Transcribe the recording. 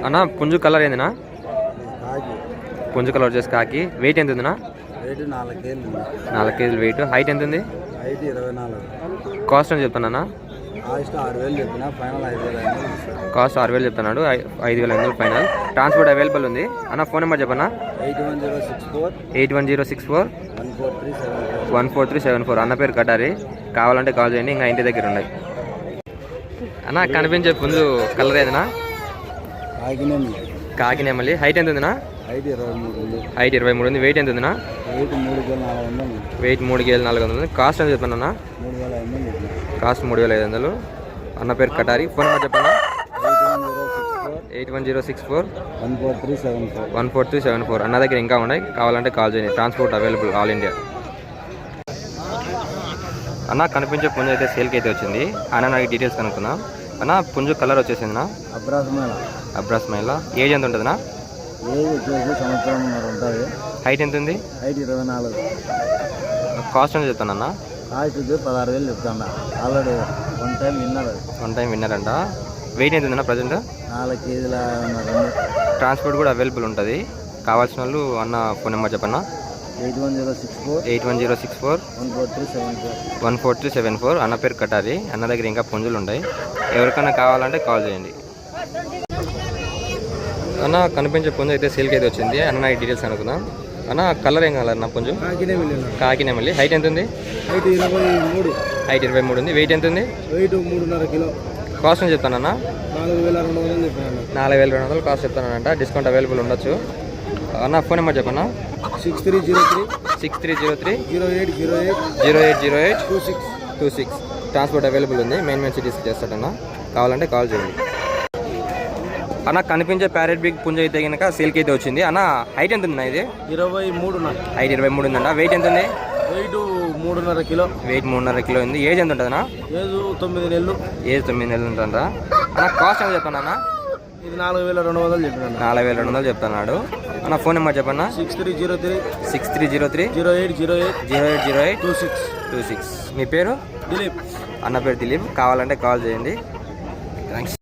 అన్న పుంజు కలర్ ఏందినా? పుంజు కలర్ వచ్చేసి కాకి. వెయిట్ ఎంత ఉందినా? 4 కేజీలు వెయిట్. హైట్ ఎంత ఉంది? 24. కాస్ట్ అని చెప్తానన్నా? కాస్ట్ 6,000 చెప్తున్నాడు. 5,500 ఫైనల్. ట్రాన్స్పోర్ట్ అవైలబుల్ ఉంది అన్న. ఫోన్ నెంబర్ చెప్పన్నా? 8106414374 14374. అన్న పేరు కటారి. కావాలంటే కాల్ చేయండి. ఇంకా ఇంటి దగ్గర ఉన్నాయి అన్న. కనిపించే పుంజు కలర్ ఏదైనా? కాకినేమల్లి. హైట్ ఎంత ఉందినా? హైట్ 23 ఉంది. వెయిట్ ఎంత ఉందినా? వెయిట్ 3,400 ఉంది. కాస్ట్ అని చెప్పానన్నా? కాస్ట్ 3,500. అన్న పేరు కటారి. ఫోన్ నెంబర్ చెప్పన్నా? 8106414374 అన్న దగ్గర ఇంకా ఉన్నాయి. కావాలంటే కాల్ చేయండి. Transport available all India. అన్న కనిపించే పుంజు అయితే సేల్కి అయితే వచ్చింది అన్న. నాకు డీటెయిల్స్ కనుక్కుందాం అన్న. పుంజు కలర్ వచ్చేసిందినా? అబ్రాస్ మైలా. ఏజ్ ఎంత ఉంటుందినా? హైట్ ఎంత ఉంది? హైట్ 24. కాస్ట్ అని చెప్తానన్నా? కాస్ట్ 16,000 చెప్తాను. ఆల్రెడీ వన్ టైం విన్నర్ అంట. వెయిట్ ఎంత ఉందన్నా ప్రజెంట్? 4 కేజీల. ట్రాన్స్పోర్ట్ కూడా అవైలబుల్ ఉంటుంది. కావాల్సిన వాళ్ళు అన్న ఫోన్ నెంబర్ చెప్పన్నా? 8106414374 అన్న పేరు కటారి. అన్న దగ్గర ఇంకా పుంజులు ఉంటాయి. ఎవరికైనా కావాలంటే కాల్ చేయండి అన్న. కనిపించే పుంజు అయితే సేల్కి అయితే వచ్చింది అన్న. నాకు డీటెయిల్స్ అనుకుందాం అన్న. కలర్ ఏం కావాలన్న పుంజు? కాకినేమల్లి. హైట్ ఎంత ఉంది? హైట్ 23 ఉంది. వెయిట్ ఎంత ఉంది? 3.5 కిలో. కాస్ట్ అని చెప్తానన్నా? 4,200 కాస్ట్ చెప్తానంట. డిస్కౌంట్ అవైలబుల్ ఉండొచ్చు అన్న. ఫోన్ నెంబర్ చెప్పన్నా? 6303 ట్రాన్స్పోర్ట్ అవైలబుల్ ఉంది. మెయిన్ సిటీస్కి చేస్తాడన్నా. కావాలంటే కాల్ చేయండి అన్న. కనిపించే ప్యారెట్ బిగ్ పుంజ అయితే కనుక సేల్కి అయితే వచ్చింది అన్న. హైట్ ఎంత ఉంది? ఇది 23. హైట్ 23 ఉందంట. వెయిట్ ఎంత ఉంది? Weight 3.5 kilo. వెయిట్ 3.5 కిలో ఉంది. ఏజ్ ఎంత ఉంటుందన్నా? ఏజ్ 9 నెలలు. ఏజ్ 9 నెలలు ఉంటుందా అన్న? కాస్ట్ ఎంత చెప్తానన్నా? ఇది 4,200 చెప్పినాను. 4,200 చెప్తున్నాడు అన్న. ఫోన్ నెంబర్ చెప్పన్నా? 6303 0808 26. మీ పేరు? దిలీప్. అన్న పేరు దిలీప్. కావాలంటే కాల్ చేయండి. థ్యాంక్స్.